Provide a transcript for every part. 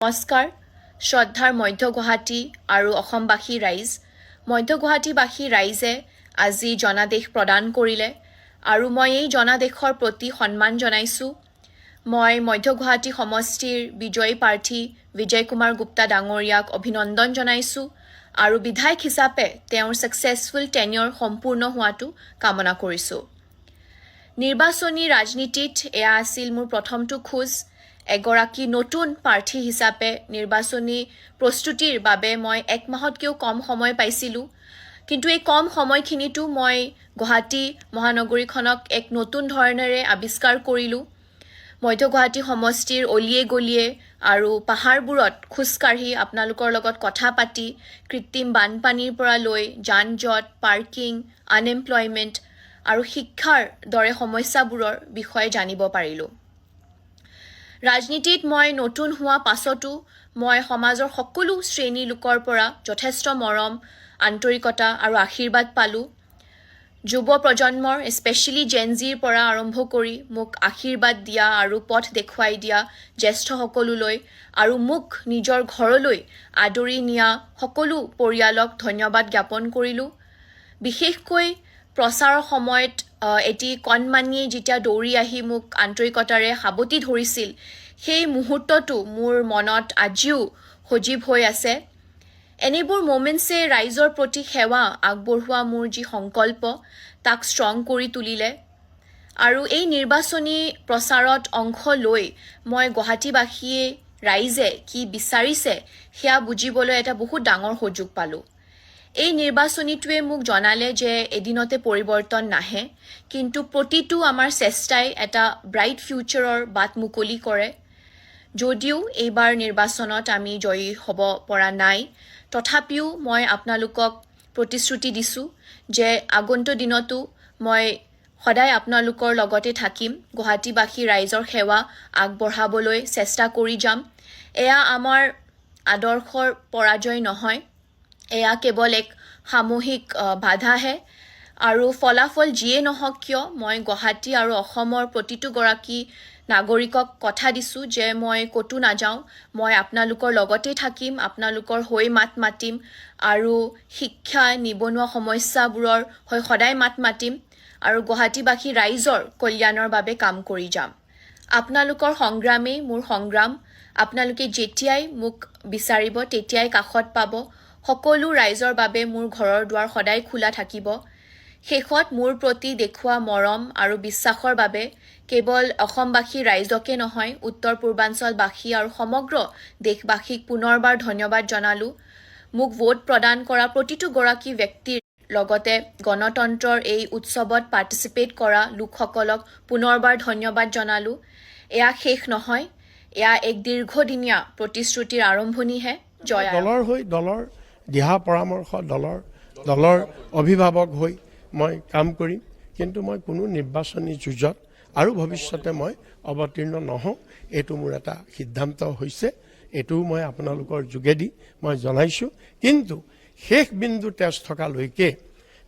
নমস্কাৰ শ্ৰদ্ধাৰ মধ্য গুৱাহাটী আৰু অসমবাসী ৰাইজ মধ্য গুৱাহাটীবাসী ৰাইজে আজি জনাদেশ প্ৰদান কৰিলে আৰু মই এই জনাদেশৰ প্ৰতি সন্মান জনাইছোঁ। মই মধ্য গুৱাহাটী সমষ্টিৰ বিজয়ী প্ৰাৰ্থী বিজয় কুমাৰ গুপ্তা ডাঙৰীয়াক অভিনন্দন জনাইছোঁ আৰু বিধায়ক হিচাপে তেওঁৰ ছাকচেছফুল টেনিয়ৰ সম্পূৰ্ণ হোৱাটো কামনা কৰিছোঁ। নিৰ্বাচনী ৰাজনীতিত এয়া আছিল মোৰ প্ৰথমটো খোজ। এগৰাকী নতুন প্ৰাৰ্থী হিচাপে নিৰ্বাচনী প্ৰস্তুতিৰ বাবে মই 1 মাহতকৈও কম সময় পাইছিলোঁ, কিন্তু এই কম সময়খিনিতো মই গুৱাহাটী মহানগৰীখনক এক নতুন ধৰণেৰে আৱিষ্কাৰ কৰিলোঁ। মধ্য গুৱাহাটী সমষ্টিৰ অলিয়ে গলিয়ে আৰু পাহাৰবোৰত খোজকাঢ়ি আপোনালোকৰ লগত কথা পাতি কৃত্ৰিম বানপানীৰ পৰা লৈ যান জঁট, পাৰ্কিং, আনএমপ্লয়মেণ্ট আৰু শিক্ষাৰ দৰে সমস্যাবোৰৰ বিষয়ে জানিব পাৰিলোঁ। ৰাজনীতিত মই নতুন হোৱা পাছতো মই সমাজৰ সকলো শ্ৰেণীৰ লোকৰ পৰা যথেষ্ট মৰম, আন্তৰিকতা আৰু আশীৰ্বাদ পালোঁ। যুৱ প্ৰজন্মৰ স্পেচিয়েলি জেনজিৰ পৰা আৰম্ভ কৰি মোক আশীৰ্বাদ দিয়া আৰু পথ দেখুৱাই দিয়া জ্যেষ্ঠসকললৈ আৰু মোক নিজৰ ঘৰলৈ আদৰি নিয়া সকলো পৰিয়ালক ধন্যবাদ জ্ঞাপন কৰিলোঁ। বিশেষকৈ প্ৰচাৰৰ সময়ত এটি কণমানিয়ে যেতিয়া দৌৰি আহি মোক আন্তৰিকতাৰে সাৱটি ধৰিছিল, সেই মুহূৰ্তটো মোৰ মনত আজিও সজীৱ হৈ আছে। এনেবোৰ মমেণ্টছে ৰাইজৰ প্ৰতি সেৱা আগবঢ়োৱা মোৰ যি সংকল্প তাক ষ্ট্ৰং কৰি তুলিলে আৰু এই নিৰ্বাচনী প্ৰচাৰত অংশ লৈ মই গুৱাহাটীবাসীয়ে ৰাইজে কি বিচাৰিছে সেয়া বুজিবলৈ এটা বহুত ডাঙৰ সুযোগ পালোঁ। এই নিৰ্বাচনীটোৱে মোক জনালে যে এদিনতে পৰিৱৰ্তন নাহে, কিন্তু প্ৰতিটো আমাৰ চেষ্টাই এটা ব্ৰাইট ফিউচাৰৰ বাট মুকলি কৰে। যদিও এইবাৰ নিৰ্বাচনত আমি জয়ী হ'ব পৰা নাই, তথাপিও মই আপোনালোকক প্ৰতিশ্ৰুতি দিছোঁ যে আগন্তুক দিনতো মই সদায় আপোনালোকৰ লগতে থাকিম, গুৱাহাটীবাসী ৰাইজৰ সেৱা আগবঢ়াবলৈ চেষ্টা কৰি যাম। এয়া আমাৰ আদৰ্শৰ পৰাজয় নহয়, এয়া কেৱল এক সামূহিক বাধাহে আৰু ফলাফল যিয়ে নহওক কিয় মই গুৱাহাটী আৰু অসমৰ প্ৰতিটোগৰাকী নাগৰিকক কথা দিছোঁ যে মই ক'তো নাযাওঁ, মই আপোনালোকৰ লগতে থাকিম, আপোনালোকৰ হৈ মাত মাতিম আৰু শিক্ষা নিবনুৱা সমস্যাবোৰৰ হৈ সদায় মাত মাতিম আৰু গুৱাহাটীবাসী ৰাইজৰ কল্যাণৰ বাবে কাম কৰি যাম। আপোনালোকৰ সংগ্ৰামেই মোৰ সংগ্ৰাম। আপোনালোকে যেতিয়াই মোক বিচাৰিব তেতিয়াই কাষত পাব। সকলো ৰাইজৰ বাবে মোৰ ঘৰৰ দুৱাৰ সদায় খোলা থাকিব। শেষত মোৰ প্ৰতি দেখুওৱা মৰম আৰু বিশ্বাসৰ বাবে কেৱল অসমবাসী ৰাইজকে নহয়, উত্তৰ পূৰ্বাঞ্চলবাসী আৰু সমগ্ৰ দেশবাসীক পুনৰবাৰ ধন্যবাদ জনালোঁ। মোক ভোট প্ৰদান কৰা প্ৰতিটোগৰাকী ব্যক্তিৰ লগতে গণতন্ত্ৰৰ এই উৎসৱত পাৰ্টিচিপেট কৰা লোকসকলক পুনৰবাৰ ধন্যবাদ জনালোঁ। এয়া শেষ নহয়, এয়া এক দীৰ্ঘদিনীয়া প্ৰতিশ্ৰুতিৰ আৰম্ভণিহে। জয় আই অসম। দলৰ হৈ দলৰ দিহা পৰামৰ্শ দলৰ অভিভাৱক হৈ মই কাম কৰিম, কিন্তু মই কোনো নিৰ্বাচনী যুঁজত আৰু ভৱিষ্যতে মই অৱতীৰ্ণ নহওঁ। এইটো মোৰ এটা সিদ্ধান্ত হৈছে, এইটোও মই আপোনালোকৰ যোগেদি মই জনাইছোঁ। কিন্তু শেষ বিন্দু তেজ থকালৈকে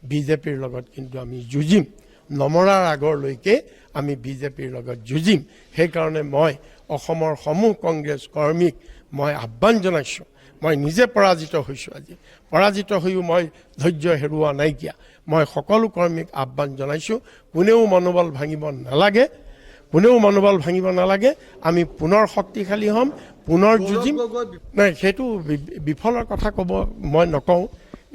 বিজেপিৰ লগত কিন্তু আমি যুঁজিম, নমৰাৰ আগৰলৈকে আমি বিজেপিৰ লগত যুঁজিম। সেইকাৰণে মই অসমৰ সমূহ কংগ্ৰেছ কৰ্মীক মই আহ্বান জনাইছোঁ। মই নিজে পৰাজিত হৈছোঁ, আজি পৰাজিত হৈও মই ধৈৰ্য হেৰুওৱা নাইকিয়া। মই সকলো কৰ্মীক আহ্বান জনাইছোঁ, কোনেও মনোবল ভাঙিব নালাগে। আমি পুনৰ শক্তিশালী হ'ম, পুনৰ যুঁজিম। নাই, সেইটো বিফলৰ কথা ক'ব মই নকওঁ।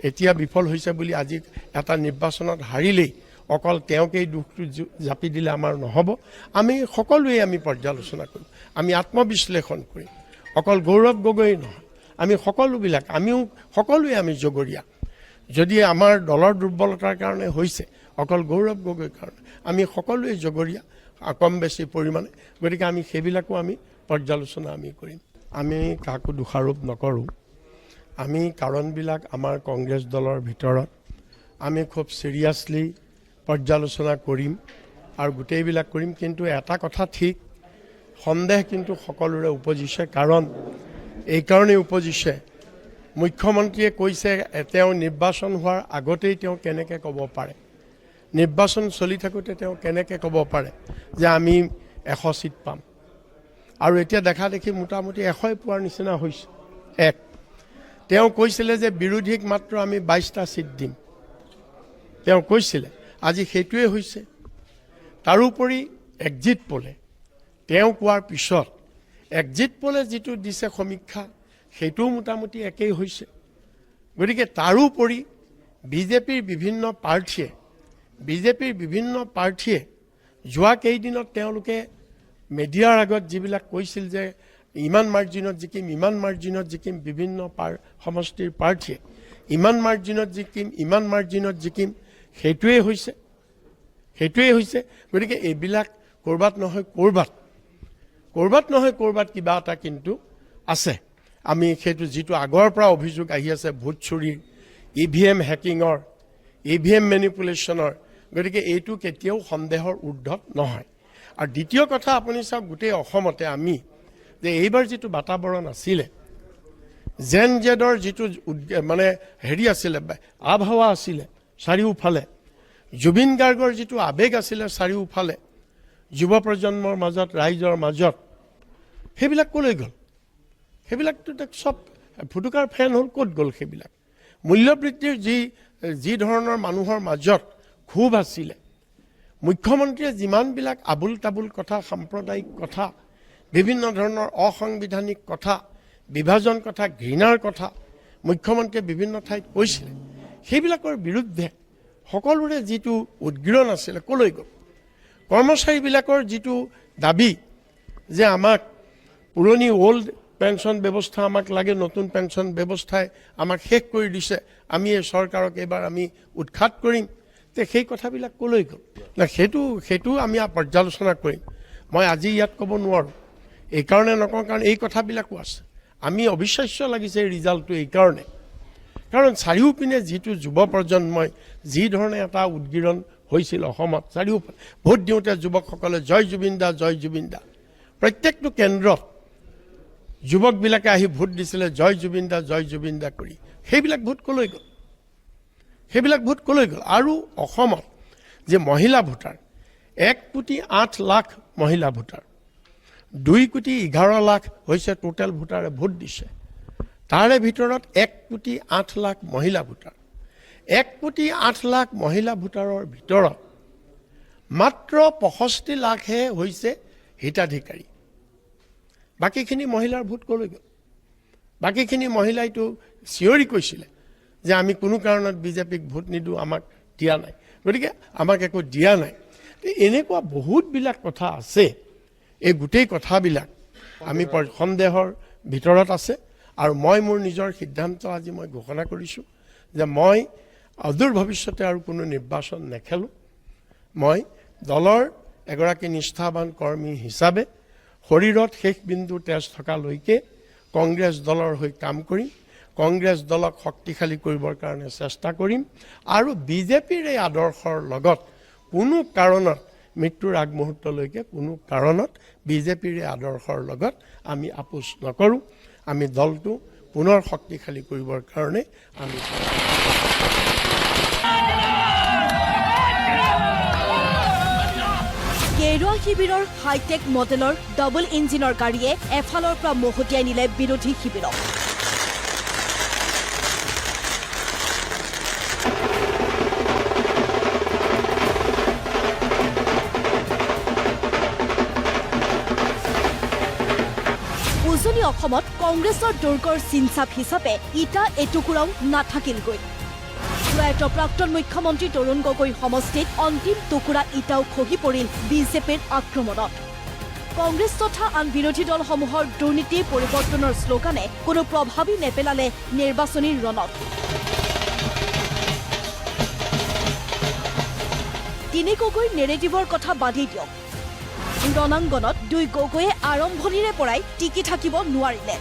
এতিয়া বিফল হৈছে বুলি আজি এটা নিৰ্বাচনত হাৰিলেই অকল তেওঁকেই দুখটো জাপি দিলে আমাৰ নহ'ব। আমি সকলোৱে আমি পৰ্যালোচনা কৰিম, আমি আত্মবিশ্লেষণ কৰিম। অকল গৌৰৱ গগৈ নহয়, আমি আমিও সকলোৱে আমি জগৰীয়া। যদি আমাৰ দলৰ দুৰ্বলতাৰ কাৰণে হৈছে, অকল গৌৰৱ গগৈৰ কাৰণে, আমি সকলোৱে জগৰীয়া কম বেছি পৰিমাণে। গতিকে আমি সেইবিলাকো আমি পৰ্যালোচনা আমি কৰিম। আমি কাকো দোষাৰোপ নকৰোঁ। আমি কাৰণবিলাক আমাৰ কংগ্ৰেছ দলৰ ভিতৰত আমি খুব চিৰিয়াছলি পৰ্যালোচনা কৰিম আৰু গোটেইবিলাক কৰিম। কিন্তু এটা কথা ঠিক, সন্দেহ কিন্তু সকলোৰে উপজিছে। কাৰণ এইকাৰণেই উপজিছে, মুখ্যমন্ত্ৰীয়ে কৈছে তেওঁ নিৰ্বাচন হোৱাৰ আগতেই তেওঁ কেনেকৈ ক'ব পাৰে, নিৰ্বাচন চলি থাকোঁতে তেওঁ কেনেকৈ ক'ব পাৰে যে আমি 100 চিট পাম। আৰু এতিয়া দেখা দেখি মোটামুটি 100 পোৱাৰ নিচিনা হৈছে। এক তেওঁ কৈছিলে যে বিৰোধীক মাত্ৰ আমি 22টা সিট দিম, তেওঁ কৈছিলে, আজি সেইটোৱে হৈছে। তাৰোপৰি এক্সিট পোলে তেওঁ কোৱাৰ পিছত এক্সিট পোলে যিটো দিছে সমীক্ষা সেইটোও মোটামুটি একেই হৈছে। গতিকে তাৰোপৰি বিজেপিৰ বিভিন্ন প্ৰাৰ্থীয়ে যোৱা কেইদিনত তেওঁলোকে মিডিয়াৰ আগত যিবিলাক কৈছিল যে ইমান মাৰ্জিনত জিকিম, বিভিন্ন সমষ্টিৰ প্ৰাৰ্থীয়ে ইমান মাৰ্জিনত জিকিম, সেইটোৱে হৈছে। গতিকে এইবিলাক ক'ৰবাত নহয় ক'ৰবাত কিবা এটা কিন্তু আছে। আমি সেইটো যিটো আগৰ পৰা অভিযোগ আহি আছে ভোট চুৰিৰ, EVM হেকিঙৰ, EVM মেনিপুলেশ্যনৰ, গতিকে এইটো কেতিয়াও সন্দেহৰ ঊৰ্ধ্বত নহয়। আৰু দ্বিতীয় কথা আপুনি চাওক, গোটেই অসমতে আমি যে এইবাৰ যিটো বাতাবৰণ আছিলে, জেন জেডৰ যিটো মানে আছিলে, আবহাৱা আছিলে চাৰিওফালে, জুবিন গাৰ্গৰ যিটো আৱেগ আছিলে চাৰিওফালে, যুৱ প্ৰজন্মৰ মাজত, ৰাইজৰ মাজত, সেইবিলাক ক'লৈ গ'ল? সেইবিলাকতো চব ফুটুকাৰ ফেন হ'ল, ক'ত গ'ল সেইবিলাক? মূল্যবৃদ্ধিৰ যি ধৰণৰ মানুহৰ মাজত ক্ষোভ আছিলে, মুখ্যমন্ত্ৰীয়ে যিমানবিলাক আবুল তাবুল কথা, সাম্প্ৰদায়িক কথা, বিভিন্ন ধৰণৰ অসাংবিধানিক কথা, বিভাজন কথা, ঘৃণাৰ কথা মুখ্যমন্ত্ৰীয়ে বিভিন্ন ঠাইত কৈছিলে, সেইবিলাকৰ বিৰুদ্ধে সকলোৰে যিটো উদগীৰণ আছিলে ক'লৈ গ'ল? কৰ্মচাৰীবিলাকৰ যিটো দাবী যে আমাক পুৰণি ওল্ড পেঞ্চন ব্যৱস্থা আমাক লাগে, নতুন পেঞ্চন ব্যৱস্থাই আমাক শেষ কৰি দিছে, আমি এই চৰকাৰক এইবাৰ আমি উৎখাত কৰিম, তে সেই কথাবিলাক ক'লৈ গ'ল? না সেইটো আমি পৰ্যালোচনা কৰিম। মই আজি ইয়াত ক'ব নোৱাৰোঁ, এইকাৰণে নকওঁ কাৰণ এই কথাবিলাকো আছে। আমি অবিশ্বাস্য লাগিছে এই ৰিজাল্টটো এইকাৰণে, কাৰণ চাৰিওপিনে যিটো যুৱ প্ৰজন্মই যি ধৰণে এটা উদগীৰণ হৈছিল অসমত, চাৰিওফালে ভোট দিওঁতে যুৱকসকলে জয় জুবিন দা, প্ৰত্যেকটো কেন্দ্ৰত যুৱকবিলাকে আহি ভোট দিছিলে জয় জুবিন দা কৰি। সেইবিলাক ভোট ক'লৈ গ'ল? আৰু অসমত যে মহিলা ভোটাৰ 1,08,00,000 মহিলা ভোটাৰ, 2,11,00,000 হৈছে টোটেল ভোটাৰে ভোট দিছে, তাৰে ভিতৰত 1,08,00,000 মহিলা ভোটাৰ। 1,08,00,000 মহিলা ভোটাৰৰ ভিতৰত মাত্ৰ 65 লাখহে হৈছে হিতাধিকাৰী। বাকীখিনি মহিলাৰ ভোট ক'লৈ গ'ল? বাকীখিনি মহিলাইতো চিঞৰি কৈছিলে যে আমি কোনো কাৰণত বিজেপিক ভোট নিদিওঁ, আমাক দিয়া নাই, গতিকে আমাক একো দিয়া নাই। এনেকুৱা বহুতবিলাক কথা আছে, এই গোটেই কথাবিলাক আমি সন্দেহৰ ভিতৰত আছে। আৰু মই মোৰ নিজৰ সিদ্ধান্ত আজি মই ঘোষণা কৰিছোঁ যে মই অদূৰ ভৱিষ্যতে আৰু কোনো নিৰ্বাচন নেখেলোঁ। মই দলৰ এগৰাকী নিষ্ঠাবান কৰ্মী হিচাপে শৰীৰত শেষ বিন্দু তেজ থকালৈকে কংগ্ৰেছ দলৰ হৈ কাম কৰিম, কংগ্ৰেছ দলক শক্তিশালী কৰিবৰ কাৰণে চেষ্টা কৰিম, আৰু বিজেপিৰ এই আদৰ্শৰ লগত কোনো কাৰণত মৃত্যুৰ আগমুহূৰ্তলৈকে কোনো কাৰণত বিজেপিৰ এই আদৰ্শৰ লগত আমি আপোচ নকৰোঁ। আমি দলটো পুনৰ শক্তিশালী কৰিবৰ কাৰণে আমি গেৰুৱা শিবিৰৰ হাইটেক মডেলৰ ডাবল ইঞ্জিনৰ গাড়ীয়ে এফালৰ পৰা মহতিয়াই নিলে বিৰোধী শিবিৰক। উজনি অসমত কংগ্ৰেছৰ দুৰ্গৰ চিনচাপ হিচাপে ইটা এটুকুৰাও নাথাকিলগৈ। প্ৰয়াত প্ৰাক্তন মুখ্যমন্ত্ৰী তৰুণ গগৈৰ সমষ্টিত অন্তিম টুকুৰা ইটাও খহি পৰিল বিজেপিৰ আক্ৰমণত। কংগ্ৰেছ তথা আন বিৰোধী দলসমূহৰ দুৰ্নীতি পৰিৱৰ্তনৰ শ্লোগানে কোনো প্ৰভাৱী নেপেলালে নিৰ্বাচনী ৰণত। তিনি গগৈৰ নেৰেটিভৰ কথা বাদেই দিয়ক, ৰণাংগনত দুই গগৈয়ে আৰম্ভণিৰে পৰাই টিকি থাকিব নোৱাৰিলে।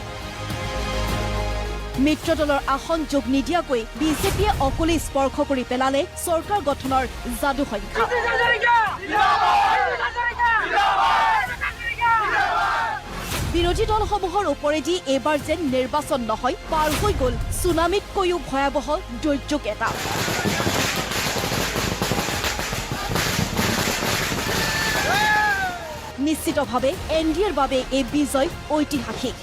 মিত্ৰ দলৰ আসন যোগ নিদিয়াকৈ বিজেপিয়ে অকলে স্পৰ্শ কৰি পেলালে চৰকাৰ গঠনৰ যাদু সংখ্যা। বিৰোধী দলসমূহৰ ওপৰেদি এইবাৰ যেন নিৰ্বাচন নহয়, পাৰ হৈ গ'ল ছুনামিতকৈও ভয়াৱহ দুৰ্যোগ এটা। নিশ্চিতভাৱে NDAৰ বাবে এই বিজয় ঐতিহাসিক।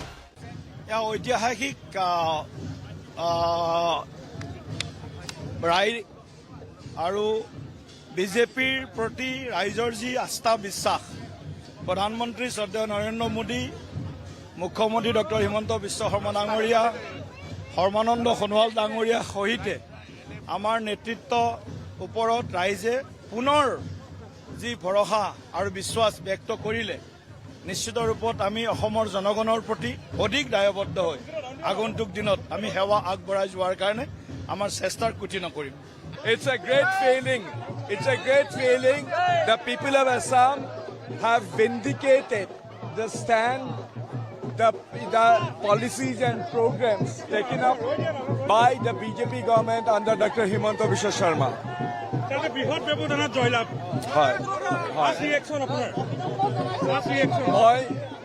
ঐতিহাসিক ৰায় আৰু বিজেপিৰ প্ৰতি ৰাইজৰ যি আস্থা বিশ্বাস, প্ৰধানমন্ত্ৰী শ্ৰদ্ধেয় নৰেন্দ্ৰ মোদী, মুখ্যমন্ত্ৰী ডক্টৰ হিমন্ত বিশ্ব শৰ্মা ডাঙৰীয়া, সৰ্বানন্দ সোণোৱাল ডাঙৰীয়া সহিতে আমাৰ নেতৃত্বৰ ওপৰত ৰাইজে পুনৰ যি ভৰসা আৰু বিশ্বাস ব্যক্ত কৰিলে, নিশ্চিত ৰূপত আমি অসমৰ জনগণৰ প্ৰতি অধিক দায়বদ্ধ হৈ আগন্তুক দিনত আমি সেৱা আগবঢ়াই যোৱাৰ কাৰণে আমাৰ চেষ্টাৰ ক্ৰুটি নকৰিম। It's a great feeling. It's a great feeling. The people of Assam have vindicated the stand, the policies and programs taken up by the BJP government under Dr. Himanta Biswa Sharma.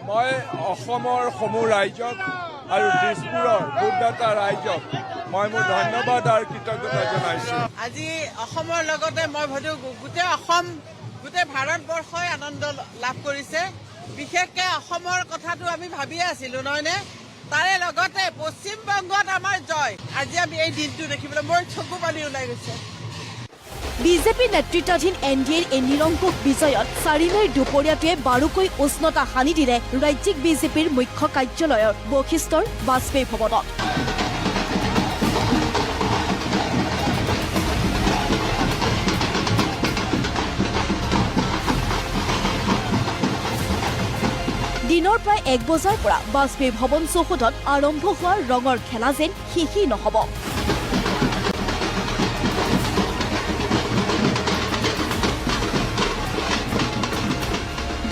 মই অসমৰ সমূহ ৰাইজক আৰু দিছপুৰৰ ভোটদাতা ৰাইজক মই মোৰ ধন্যবাদ আৰু কৃতজ্ঞতা জনাইছো। আজি অসমৰ লগতে মই ভাবো গোটেই অসম, গোটেই ভাৰতবৰ্ষই আনন্দ লাভ কৰিছে। বিশেষকৈ অসমৰ কথাটো আমি ভাবিয়ে আছিলো নহয়নে? তাৰে লগতে পশ্চিমবংগত আমাৰ জয়। আজি আমি এই দিনটো দেখিবলৈ মোৰ চকু পানী ওলাই গৈছে। বিজেপি নেতৃত্বাধীন NDAৰ এই নিৰংকুশ বিজয়ত 4 মেৰ দুপৰীয়াটোৱে বাৰুকৈ উষ্ণতা সানি দিলে ৰাজ্যিক বিজেপিৰ মুখ্য কাৰ্যালয়ৰ বশিষ্ঠৰ বাজপেয়ী ভৱনত। দিনৰ প্ৰায় 1 বজাৰ পৰা বাজপেয়ী ভৱন চৌহদত আৰম্ভ হোৱা ৰঙৰ খেলা যেন শেষেই নহ'ব।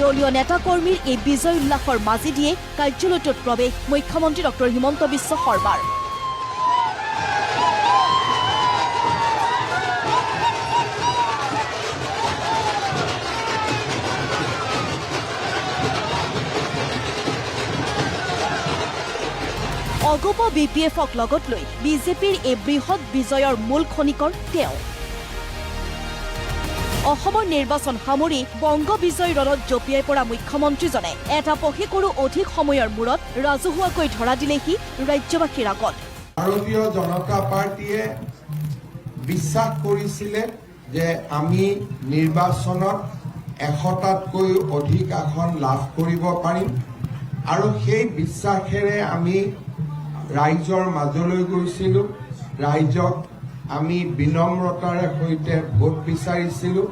দলীয় নেতা কৰ্মীৰ এই বিজয় উল্লাসৰ মাজে দিয়ে কাৰ্যালয়টোত প্ৰৱেশ মুখ্যমন্ত্ৰী ডক্টৰ হিমন্ত বিশ্ব শৰ্মাৰ। অগপ BPFক লগত লৈ বিজেপিৰ এই বৃহৎ বিজয়ৰ মূল খনিকৰ তেওঁ। অসমৰ নিৰ্বাচন সামৰি বংগ বিজয় ৰণত জঁপিয়াই পৰা মুখ্যমন্ত্ৰীজনে এটা পষেকৰো অধিক সময়ৰ মূৰত ৰাজহুৱাকৈ ধৰা দিলেহি ৰাজ্যবাসীৰ আগত। ভাৰতীয় জনতা পাৰ্টীয়ে বিশ্বাস কৰিছিলে যে আমি নিৰ্বাচনত 100টাতকৈ অধিক আসন লাভ কৰিব পাৰিম আৰু সেই বিশ্বাসেৰে আমি ৰাইজৰ মাজলৈ গৈছিলোঁ। ৰাইজক আমি বিনম্ৰতাৰে সৈতে ভোট বিচাৰিছিলোঁ।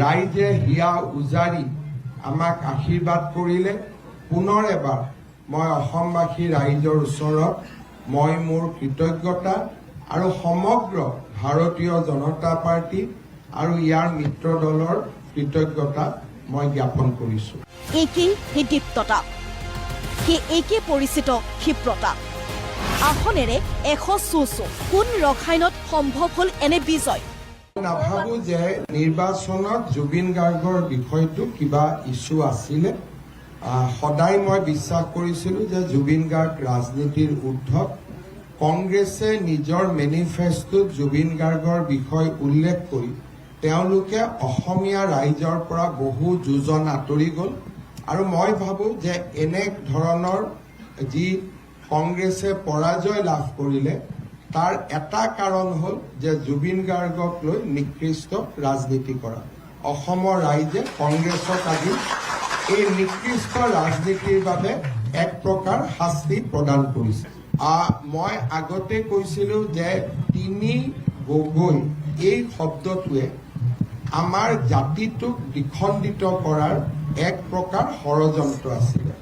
ৰাইজে হিয়া উজাৰি আমাক আশীৰ্বাদ কৰিলে। পুনৰ এবাৰ মই অসমবাসী ৰাইজৰ ওচৰত মই মোৰ কৃতজ্ঞতা আৰু সমগ্ৰ ভাৰতীয় জনতা পাৰ্টি আৰু ইয়াৰ মিত্ৰ দলৰ কৃতজ্ঞতা মই জ্ঞাপন কৰিছোঁ। একেই সেই দীপ্ততা, সেই একে পৰিচিত ক্ষিপ্ৰতা। আসনেৰে 100 কোন ৰসায়নত সম্ভৱ হ'ল এনে বিজয়? নাভাবো যে নিৰ্বাচনত জুবিন গাৰ্গৰ বিষয়টো কিবা ইছ্যু আছিলে। সদায় মই বিশ্বাস কৰিছিলোঁ যে জুবিন গাৰ্গ ৰাজনীতিৰ ঊৰ্ধত। কংগ্ৰেছে নিজৰ মেনিফেষ্টোত জুবিন গাৰ্গৰ বিষয় উল্লেখ কৰি তেওঁলোকে অসমীয়া ৰাইজৰ পৰা বহু যোজন আঁতৰি গ'ল আৰু মই ভাবোঁ যে এনে ধৰণৰ যি কংগ্ৰেছে পৰাজয় লাভ কৰিলে তাৰ এটা কাৰণ হ'ল যে জুবিন গাৰ্গক লৈ নিকৃষ্ট ৰাজনীতি কৰা। অসমৰ ৰাইজে কংগ্ৰেছক আজি এই নিকৃষ্ট ৰাজনীতিৰ বাবে এক প্ৰকাৰ শাস্তি প্ৰদান কৰিছে। মই আগতে কৈছিলোঁ যে ৩ গগৈ এই শব্দটোৱে আমাৰ জাতিটোক দ্বিখণ্ডিত কৰাৰ এক প্ৰকাৰ ষড়যন্ত্ৰ আছিলে।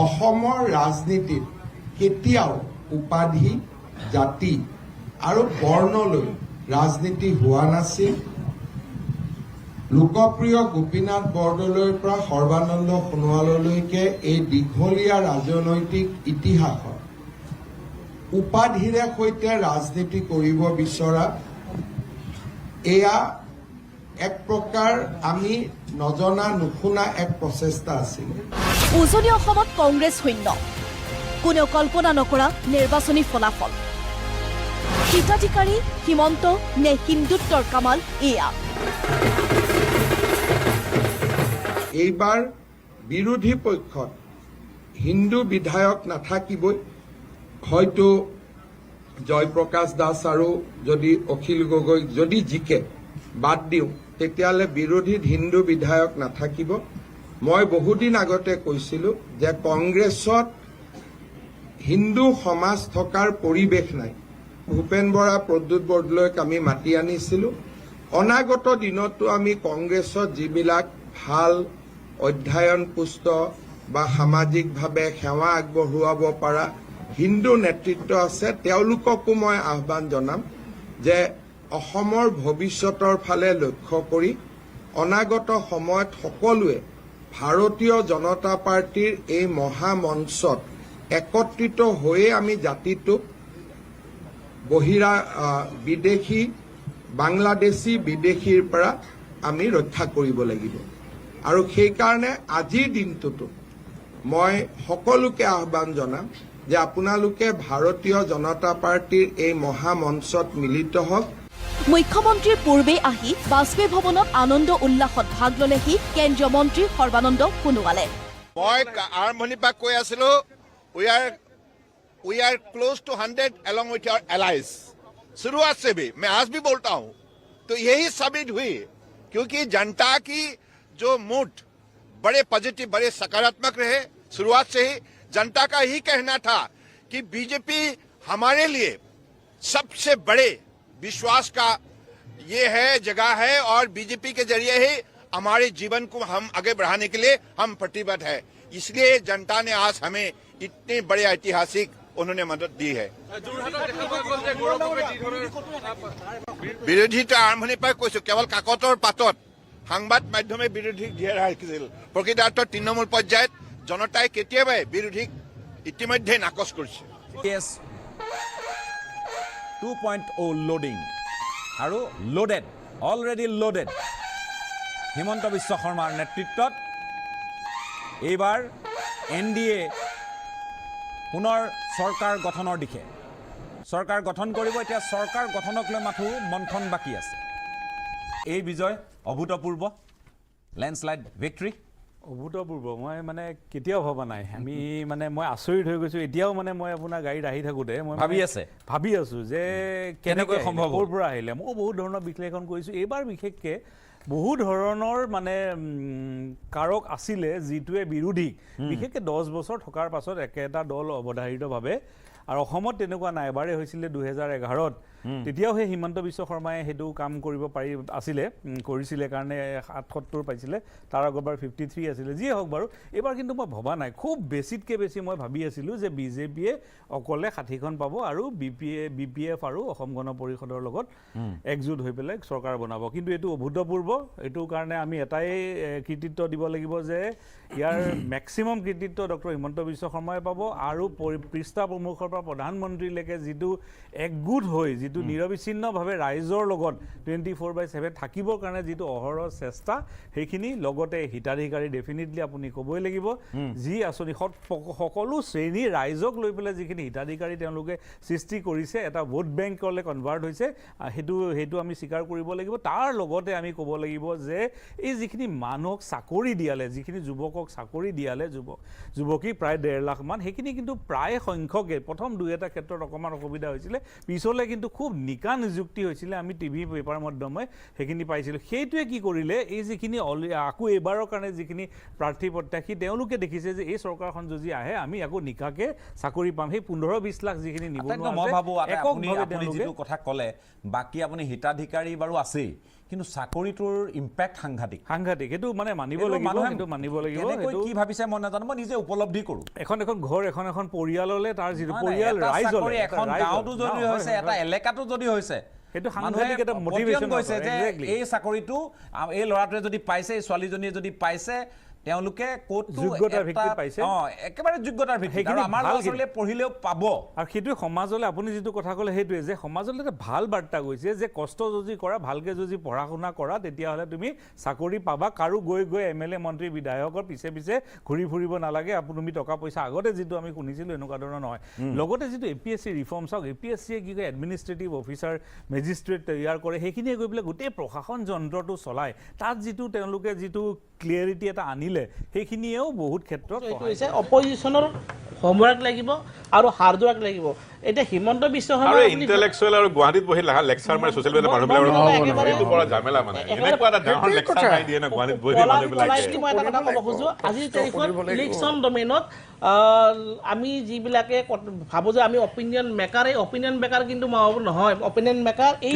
অসমৰ ৰাজনীতিত কেতিয়াও উপাধি, জাতি আৰু বৰ্ণলৈ ৰাজনীতি হোৱা নাছিল। লোকপ্ৰিয় গোপীনাথ বৰদলৈৰ পৰা সৰ্বানন্দ সোণোৱাললৈকে এই দীঘলীয়া ৰাজনৈতিক ইতিহাসত উপাধিৰে সৈতে ৰাজনীতি কৰিব বিচৰা এয়া এক প্ৰকাৰ আমি নজনা নুশুনা এক প্ৰচেষ্টা আছিল। উজনি অসমত কংগ্ৰেছ শূন্য, কোনেও কল্পনা নকৰা নিৰ্বাচনী ফলাফল। হিতাধিকাৰী হিমন্ত নে হিন্দুত্বৰ কামাল এয়া। এইবাৰ বিৰোধী পক্ষত হিন্দু বিধায়ক নাথাকিবই, হয়তো জয়প্ৰকাশ দাস আৰু যদি অখিল গগৈ যদি জিকে বাদ দিওঁ তেতিয়াহ'লে বিৰোধীত হিন্দু বিধায়ক নাথাকিব। মই বহুদিন আগতে কৈছিলোঁ যে কংগ্ৰেছত হিন্দু সমাজ থকাৰ পৰিৱেশ নাই। ভূপেন বৰা, প্ৰদ্যুৎ বৰদলৈক আমি মাতি আনিছিলোঁ। অনাগত দিনতো আমি কংগ্ৰেছত যিবিলাক ভাল অধ্যয়নপুষ্ট বা সামাজিকভাৱে সেৱা আগবঢ়োৱাব পৰা হিন্দু নেতৃত্ব আছে, তেওঁলোককো মই আহ্বান জনাম যে অসমৰ ভৱিষ্যতৰ ফালে লক্ষ্য কৰি অনাগত সময়ত সকলোৱে ভাৰতীয় জনতা পাৰ্টীৰ এই মহামঞ্চত একত্ৰিত হৈয়ে আমি জাতিটোক বিদেশী বাংলাদেশী বিদেশীৰ পৰা আমি ৰক্ষা কৰিব লাগিব। আৰু সেইকাৰণে আজিৰ দিনটোতো মই সকলোকে আহ্বান জনাম যে আপোনালোকে ভাৰতীয় জনতা পাৰ্টীৰ এই মহামঞ্চত মিলিত হওক। মুখ্যমন্ত্ৰীৰ পূৰ্বে আহি বাজপেয়ী ভৱনত আনন্দ উল্লাসত ভাগ ললেহি কেন্দ্ৰীয় মন্ত্ৰী সৰ্বানন্দ সোণোৱালে। মই আৰম্ভণিৰ পৰা কৈ আছিলো we are close to 100 along with your allies। शुरुआत से भी मैं आज भी बोलता हूं, तो यही साबित हुई क्योंकि जनता की जो मूड बड़े पॉजिटिव, बड़े सकारात्मक रहे। शुरुआत से ही जनता का ही कहना था कि बीजेपी हमारे लिए सबसे बड़े विश्वास का ये है, जगह है, और बीजेपी के जरिए ही हमारे जीवन को हम आगे बढ़ाने के लिए हम प्रतिबद्ध है। इसलिए जनता ने आज हमें इतने बड़े ऐतिहासिक उन्होंने मदद दी है। বিৰোধীতা আৰম্ভণিৰ পৰা কৈছো, কেৱল কাকতৰ পাতত সংবাদ মাধ্যমে বিৰোধীক জীয়াই ৰাখিছিল। প্ৰকৃতাৰ্থত তৃণমূল পৰ্যায়ত জনতাই কেতিয়াবাই বিৰোধীক ইতিমধ্যে নাকচ কৰিছে। 2.0 লোডিং আৰু loaded, already loaded Himanta Biswa শৰ্মাৰ নেতৃত্বত এইবাৰ NDA পুনৰ চৰকাৰ গঠনৰ দিশে চৰকাৰ গঠন কৰিব। এতিয়া চৰকাৰ গঠনক লৈ মাথো মন্থন বাকী আছে। এই বিজয় অভূতপূৰ্ব, লেণ্ডশ্লাইড ভিক্টৰী। অভূতপূৰ্ব, মই মানে কেতিয়াও ভবা নাই। আমি মানে মই আচৰিত হৈ গৈছোঁ। এতিয়াও মানে মই আপোনাৰ গাড়ীত আহি থাকোঁতে মই ভাবি আছোঁ যে কেনেকৈ সম্ভৱ, ক'ৰ পৰা আহিলে। মই বহুত ধৰণৰ বিশ্লেষণ কৰিছোঁ। এইবাৰ বিশেষকৈ বহু ধৰণৰ মানে কাৰক আছিলে যিটোৱে বিৰোধীক বিশেষকৈ 10 বছৰ থকাৰ পাছত একেটা দল অৱধাৰিতভাৱে, আৰু অসমত তেনেকুৱা নাই। এবাৰেই হৈছিলে 2011-ত, তেতিয়াও সেই হিমন্ত বিশ্ব শৰ্মাই সেইটো কাম কৰিব কৰিছিলে কাৰণে 77 পাইছিলে, তাৰ আগৰবাৰ 53 আছিলে। যিয়ে হওক বাৰু, এইবাৰ কিন্তু মই ভবা নাই, খুব বেছিতকৈ বেছি মই ভাবি আছিলোঁ যে বিজেপিয়ে অকলে 60খন পাব আৰু BPF আৰু অসম গণ পৰিষদৰ লগত একজোট হৈ পেলাই চৰকাৰ বনাব। কিন্তু এইটো অভূতপূৰ্ব। এইটো কাৰণে আমি এটাই কৃতিত্ব দিব লাগিব যে ইয়াৰ মেক্সিমাম কৃতিত্ব ডক্টৰ হিমন্ত বিশ্ব শৰ্মাই পাব, আৰু পৃষ্ঠা প্ৰমুখৰ পৰা প্ৰধানমন্ত্ৰীলৈকে যিটো একগোট হৈ যিটো নিৰবিচ্ছিন্নভাৱে ৰাইজৰ লগত 24/7 থাকিবৰ কাৰণে যিটো অহৰহ চেষ্টা, সেইখিনি লগতে হিতাধিকাৰী ডেফিনেটলি আপুনি ক'বই লাগিব। যি আঁচনি সকলো শ্ৰেণীৰ ৰাইজক লৈ পেলাই যিখিনি হিতাধিকাৰী তেওঁলোকে সৃষ্টি কৰিছে, এটা ভোট বেংকলৈ কনভাৰ্ট হৈছে, সেইটো আমি স্বীকাৰ কৰিব লাগিব। তাৰ লগতে আমি ক'ব লাগিব যে এই যিখিনি মানুহক চাকৰি দিয়ালে, যিখিনি যুৱকক চাকৰি দিয়ালে, যুৱকী প্ৰায় 1.5 লাখ মান, সেইখিনি কিন্তু প্ৰায় সংখ্যকে প্ৰথম 2-এটা ক্ষেত্ৰত অকণমান অসুবিধা হৈছিলে, পিছলৈ কিন্তু খুব নিকা নিযুক্তি হৈছিলে। আমি টিভি পেপাৰ মাধ্যমে সেইখিনি পাইছিলোঁ। সেইটোৱে কি কৰিলে, এই যিখিনি আকৌ এইবাৰৰ কাৰণে যিখিনি প্ৰাৰ্থী প্ৰত্যাশী, তেওঁলোকে দেখিছে যে এই চৰকাৰখন যদি আহে আমি আকৌ নিকাকে চাকৰি পাম। সেই 15-20 লাখ যিখিনি নিবনুৱা, মই ভাবোঁ আপুনি যিটো কথা ক'লে, বাকী আপুনি হিতাধিকাৰী বাৰু আছেই, কিন্তু চাকৰিটোৰ ইম্পেক্ট সাংঘাতিক। সেইটো মানে মানিব লাগিব। কি ভাবিছে মই নাজানো, মই নিজে উপলব্ধি কৰোঁ। এখন ঘৰ, এখন পৰিয়াললৈ তাৰ যিটো পৰিয়াল, ৰাইজলৈ, এখন গাঁৱতো যদি হৈছে, এটা এলেকাটো যদি হৈছে, সেইটো সাংঘাতিক এটা মোটিভেশ্যন হৈছে যে এই চাকৰিটো এই ল'ৰাটোৱে যদি পাইছে, এই ছোৱালীজনীয়ে যদি পাইছে, তেওঁলোকে যোগ্যতাৰ ভিত্তিত পাইছে, একেবাৰে যোগ্যতাৰ ভিত্তিত, আৰু আমাৰ ল'ৰা-ছোৱালীয়ে পঢ়িলেও পাব। আৰু সেইটোৱে সমাজলৈ, আপুনি যিটো কথা ক'লে সেইটোৱে, যে সমাজলৈ এটা ভাল বাৰ্তা গৈছে যে কষ্ট যদি কৰা, ভালকৈ যদি পঢ়া শুনা কৰা, তেতিয়াহ'লে তুমি চাকৰি পাবা। কাৰো গৈ MLA মন্ত্ৰী বিধায়কৰ পিছে ঘূৰি ফুৰিব নালাগে, তুমি টকা পইচা আগতে যিটো আমি শুনিছিলোঁ এনেকুৱা ধৰণৰ নহয়। লগতে যিটো APSC ৰিফৰ্ম চাওক, APSCয়ে কি কয়, এডমিনিষ্ট্ৰেটিভ অফিচাৰ, মেজিষ্ট্ৰেট তৈয়াৰ কৰে, সেইখিনিয়ে গৈ পেলাই গোটেই প্ৰশাসন যন্ত্ৰটো চলায়। তাত যিটো তেওঁলোকে যিটো ক্লিয়াৰিটি এটা আনিলে, দিলে সেইখিনিয়েও বহুত ক্ষেত্ৰত অপজিশ্যনৰ হোমৱৰ্ক লাগিব আৰু হাৰ্ড ৱৰ্ক লাগিব এতিয়া হিমন্ত বিশ্ব শৰ্মা ইন্টেলেকচুৱেল আৰু গুৱাহাটীত বহি লেকচাৰ মাৰি ছ'চিয়েল মিডিয়াত মানুহবিলাক এইটো পৰা ঝামেলা মানে এনেকুৱা এটা ডাঙৰ লেকচাৰ মাৰি দিয়ে না গুৱাহাটীত বহি মানুহবিলাকে মই এটা কথা ক'ব খোজো আজিৰ তাৰিখত ইলেকশ্যন ডমেইনত আমি যিবিলাকে ভাবো যে আমি অপিনিয়ন মেকাৰ এই অপিনিয়ন মেকাৰ কিন্তু নহয় অপিনিয়ন মেকাৰ এই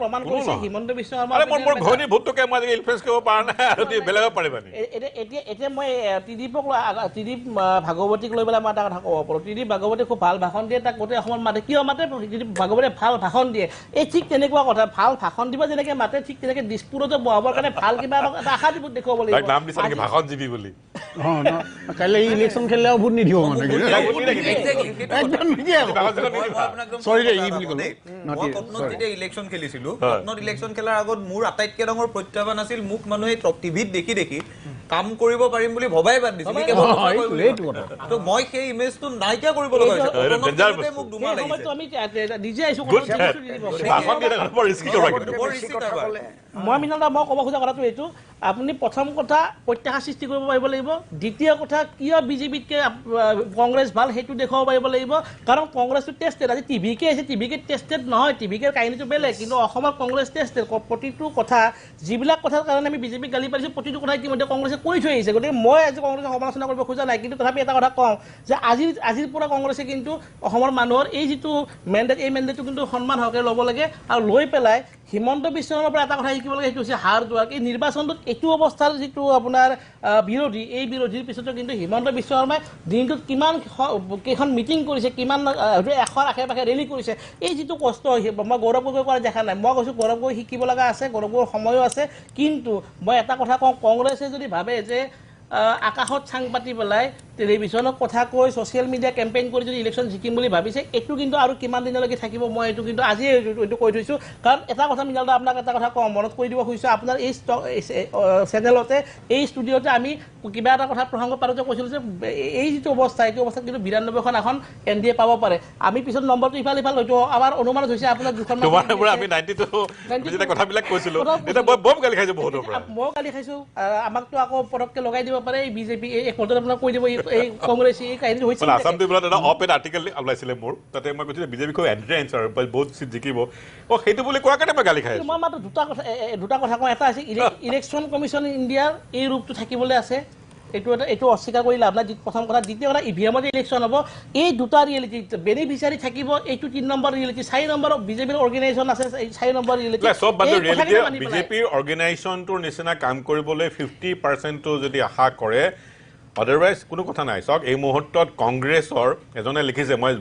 প্ৰমাণ কৰিছে হিমন্ত বিশ্ব শৰ্মা মোৰ ঘনী ভোটটোকে মই ইনফ্লুৱেঞ্চ কৰিব পৰা নাই আৰু বেলেগক পাৰিবা নি এতিয়া মই ত্ৰিদীপ ভাগৱতীক লৈ পেলাই মই এটা কথা ক'ব পাৰোঁ ত্ৰিদীপ ভাগৱতী খুব ভাল ভাষণ দিয়ে তাক গোটেই অসমত মাতে কিয় মাতে ত্ৰিদীপ ভাগৱতীয়ে ভাল ভাষণ দিয়ে এই ঠিক তেনেকুৱা কথা ভাল ভাষণ দিব যেনেকৈ মাতে ঠিক তেনেকৈ দিছপুৰতে বহাবৰ কাৰণে ভাল কিবা এটা আশা দিব দেখুৱাব লাগিব নাম দিছে নেকি ভাষণ জীৱী বুলি কাইলৈ ইলেকশ্যন খেলিলেও ভোট নিদিব মানে ইলেকশ্যন খেলিছিলো ইলেকশ্যন খেলাৰ আগত মোৰ আটাইতকৈ ডাঙৰ প্ৰত্যাহ্বান আছিল মোক মানুহে টিভিত দেখি দেখি কাম কৰিব পাৰিম বুলি ভবাই বাদ দিছিল তো মই সেই ইমেজটো নাইকিয়া কৰিব লগা হৈছে মোক দুমাহ লাগিছে আমি নিজে আহিছো মই মিনাল মই ক'ব খোজা কথাটো এইটো আপুনি প্ৰথম কথা প্ৰত্যাশা সৃষ্টি কৰিব পাৰিব লাগিব দ্বিতীয় কথা কিয় বিজেপিতকৈ কংগ্ৰেছ ভাল সেইটো দেখুৱাব পাৰিব লাগিব কাৰণ কংগ্ৰেছটো টেষ্টেড আজি টিভিকে আহিছে টিভিকে টেষ্টেড নহয় টিভিকে কাহিনীটো বেলেগ কিন্তু অসমত কংগ্ৰেছ টেষ্টেড প্ৰতিটো কথা যিবিলাক কথাৰ কাৰণে আমি বিজেপিক গালি পাৰিছোঁ প্ৰতিটো কথা ইতিমধ্যে কংগ্ৰেছে কৰি থৈ আহিছে গতিকে মই আজি কংগ্ৰেছক সমালোচনা কৰিব খোজা নাই কিন্তু তথাপি এটা কথা কওঁ যে আজিৰ পৰা কংগ্ৰেছে কিন্তু অসমৰ মানুহৰ এই যিটো মেণ্ডেট এই মেণ্ডেটটো কিন্তু সন্মান সহকাৰে ল'ব লাগে আৰু লৈ পেলাই হিমন্ত বিশ্ব শৰ্মাৰ পৰা এটা কথা শিকিব লাগে সেইটো হৈছে হাৰ্ড ৱৰ্ক এই নিৰ্বাচনটোত এইটো অৱস্থাৰ যিটো আপোনাৰ বিৰোধী এই বিৰোধীৰ পিছতো কিন্তু হিমন্ত বিশ্ব শৰ্মাই দিনটোত কিমান কেইখন মিটিং কৰিছে কিমান 100ৰ আশে-পাশে ৰেলী কৰিছে এই যিটো কষ্ট মই গৌৰৱ গগৈ কৰা দেখা নাই মই কৈছোঁ গৌৰৱ গগৈ শিকিব লগা আছে গৌৰৱ গগৈৰ সময়ো আছে কিন্তু মই এটা কথা কওঁ কংগ্ৰেছে যদি ভাবে যে আকাশত চাং পাতি পেলাই টেলিভিশ্যনত কথা কৈ ছ'চিয়েল মিডিয়া কেম্পেইন কৰি যদি ইলেকশ্যন জিকিম বুলি ভাবিছে এইটো কিন্তু আৰু কিমান দিনলৈকে থাকিব মই এইটো কিন্তু আজিয়ে এইটো কৈ থৈছোঁ কাৰণ এটা কথা মিনাল দা আপোনাক এটা কথা কওঁ মনত কৰি দিব খুজিছোঁ আপোনাৰ এই চেনেলতে এই ষ্টুডিঅ'তে আমি কিবা এটা কথা প্ৰসংগ পাৰোঁতে কৈছিলোঁ যে এই যিটো অৱস্থা এইটো অৱস্থাত কিন্তু 92খন আসন NDA পাব পাৰে আমি পিছত নম্বৰটো ইফাল হয়তো আমাৰ অনুমানত হৈছে আপোনাৰ দুখন আমি 92 কথাবিলাক কৈছিলোঁ এতিয়া বম গালি খাইছোঁ বহুতৰ পৰা মই গালি খাইছোঁ আমাকতো আকৌ পটককৈ লগাই দিব পাৰে এই বিজেপি এই পৰ্যায়ত আপোনাক কৈ দিব এই কংগ্ৰেছ এই কাহিনীটো হৈছে আসাম ত্ৰিপুৰাত এটা অপ এড আৰ্টিকেল ওলাইছিলে মোৰ তাতে মই কৈছিলোঁ বিজেপি খুব এণ্ট্ৰেঞ্চ আৰু বহুত চিট জিকিব সেইটো বুলি কোৱা কাৰণে মই গালি খাইছোঁ মই মাত্ৰ দুটা কথা কওঁ এটা হৈছে ইলেকশ্যন কমিশ্যন ইণ্ডিয়াৰ এই ৰূপটো থাকিবলৈ আছে এইটো অস্বীকাৰ কৰি লাভ নাই প্ৰথম কথা দ্বিতীয় কথা EVMত ইলেকশ্যন হ'ব এই দুটা ৰিয়েলিটি বেনিফিচিয়াৰী থাকিব এইটো 3 নম্বৰ ৰিয়েলিটি 4 নম্বৰ বিজেপিৰ অৰ্গেনাইজেশ্যন আছে 4 নম্বৰ ৰিয়েলিটি চব বাদ ৰিয়েলিটি বিজেপিৰ অৰ্গেনাইজেশ্যনটোৰ নিচিনা কাম কৰিবলৈ 50%টো যদি আশা কৰে আদাৰৱাইজ কোনো কথা নাই চাওক এই মুহূৰ্তত কংগ্ৰেছৰ এজনে লিখিছে মই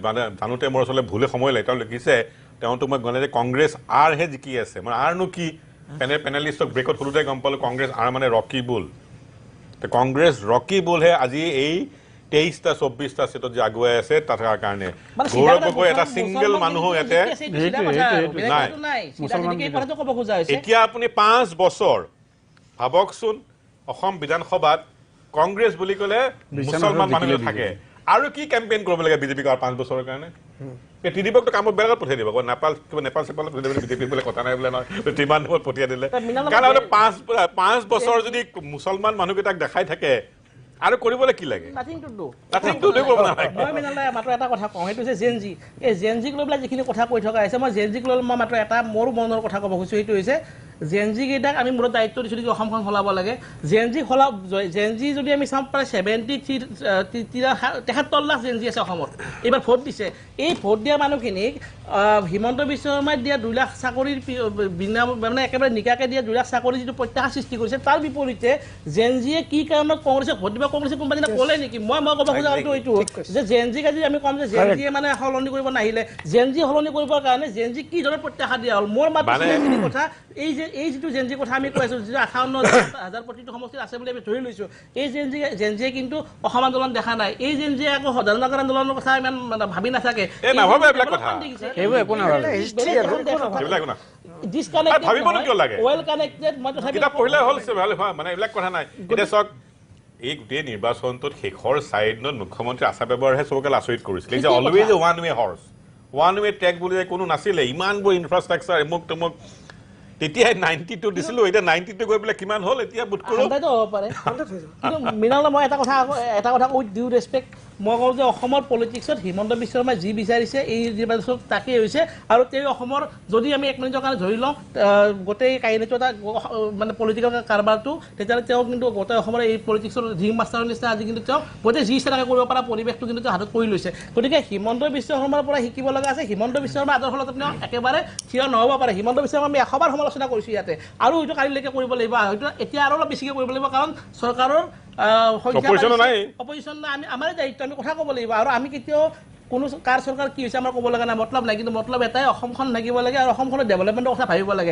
জানোতে মোৰ ওচৰলৈ ভুলে সময় লাগে তেওঁ লিখিছে তেওঁতো মই গ'লে যে কংগ্ৰেছ আৰহে জিকি আছে মানে আৰনো কি পেনেলিষ্টক ব্ৰেকত সোধোতে গম পালোঁ কংগ্ৰেছ আৰ মানে ৰকি বুল কংগ্ৰেছ ৰকি বুলহে আজি এই 23টা 24টা চিটত যে আগুৱাই আছে তাৰ কাৰণে গৌৰৱ গগৈ এটা ছিংগল মানুহ ইয়াতে নাই এতিয়া আপুনি 5 বছৰ ভাবকচোন অসম বিধানসভাত কংগ্ৰেছ বুলি ক'লে মুছলমান মানুহ থাকে আৰু কি কেম্পেইন কৰিব লাগে বিজেপিক আৰু 5 বছৰৰ কাৰণে ত্ৰিদীপকটো কামত বেলেগত পঠিয়াই দিব নেপাল চেপালত বিজেপি বোলে কথা নাই বোলে নহয় ত্ৰিমান পঠিয়াই দিলে কাৰণ 5 বছৰ যদি মুছলমান মানুহকেইটাক দেখাই থাকে আৰু কৰিবলৈ কি লাগে মই মাত্ৰ এটা কথা কওঁ সেইটো হৈছে জেনজি এই জেনজিক লৈ পেলাই যিখিনি কথা কৈ থকা হৈছে মই জেনজিক লৈ মই মাত্ৰ এটা মোৰ মনৰ কথা ক'ব খুজিছোঁ সেইটো হৈছে জেনজি কেইটাক আমি মূৰত দায়িত্ব দিছোঁ নেকি অসমখন সলাব লাগে জেনজি যদি আমি চাওঁ প্ৰায় 73 লাখ জেনজি আছে অসমত এইবাৰ ভোট দিছে এই ভোট দিয়া মানুহখিনিক হিমন্ত বিশ্ব শৰ্মাই দিয়া 2 লাখ চাকৰিৰ মানে একেবাৰে নিকাকৈ দিয়া 2 লাখ চাকৰি যিটো প্ৰত্যাশা সৃষ্টি কৰিছে তাৰ বিপৰীতে জেনজিয়ে কি কাৰণত কংগ্ৰেছে ভোট দিব কংগ্ৰেছে কোনোবা ক'লে নেকি মই ক'ব খোজা এইটো যে জেনজিক আজি আমি ক'ম যে জেনজিয়ে মানে সলনি কৰিব নাহিলে জেনজি সলনি কৰিবৰ কাৰণে জেনজি কি ধৰণৰ প্ৰত্যাশা দিয়া হ'ল মোৰ মাত্ৰ কথা এই যিটো জেনজি কথা আমি কৈ আছোঁ যিটো 58,000 প্ৰতিটো সমষ্টিত আছে বুলি আমি ধৰি লৈছোঁ এই জেনজিয়ে কিন্তু অসম আন্দোলন দেখা নাই এই জেনজিয়ে আকৌ সদানগৰ আন্দোলনৰ কথা ইমান ভাবি নাথাকে এই গোটেই নিৰ্বাচনটোত শেষৰ চাইডত মুখ্যমন্ত্ৰী আশা ব্যৱহাৰহে চবকে আচৰিত কৰিছিলে যে always one way horse one way track বুলি কোনো নাছিলে ইমানবোৰ ইনফ্ৰাষ্ট্ৰাকচাৰ এমুক তমুক তেতিয়া 92 দিছিলো এতিয়া 92 গৈ পেলাই কিমান হ'ল এতিয়া বুট কৰো হ'ব পাৰে কিন্তু মৃণাল মই এটা কথা উইথ ডিউ ৰেছপেক্ট মই কওঁ যে অসমৰ পলিটিক্সত হিমন্ত বিশ্ব শৰ্মাই যি বিচাৰিছে এই নিৰ্বাচনত তাকেই হৈছে আৰু তেওঁ অসমৰ যদি আমি 1 মিনিটৰ কাৰণে ধৰি লওঁ গোটেই কাহিনীটো এটা মানে পলিটিকেল কাৰবাৰটো তেতিয়াহ'লে তেওঁ কিন্তু গোটেই অসমৰ এই পলিটিক্সৰ ৰিং মাষ্টাৰৰ নিচিনা আজি কিন্তু তেওঁ গোটেই যি ইচ্ছা কৰিব পৰা পৰিৱেশটো কিন্তু তেওঁ হাতত কৰি লৈছে গতিকে হিমন্ত বিশ্ব শৰ্মাৰ পৰা শিকিব লগা আছে হিমন্ত বিশ্ব শৰ্মা আদৰ্শৰ লগত তেওঁ একেবাৰে থিয় নহ'ব পাৰে হিমন্ত বিশ্ব শৰ্মা আমি 100 বাৰ সমালোচনা কৰিছোঁ ইয়াতে আৰু এইটো কালিলৈকে কৰিব লাগিব হয়তো এতিয়া আৰু অলপ বেছিকৈ কৰিব লাগিব কাৰণ চৰকাৰৰ অপজিশ্যন নাই আমাৰ দায়িত্ব আমি কথা ক'ব লাগিব আৰু আমি কেতিয়াও কোনো কাৰ চৰকাৰ কি হৈছে আমাৰ ক'ব লগা নাই মতলব নাই কিন্তু মতলব এটাই অসমখন থাকিব লাগে আৰু অসমখনৰ ডেভেলপমেণ্টৰ কথা ভাবিব লাগে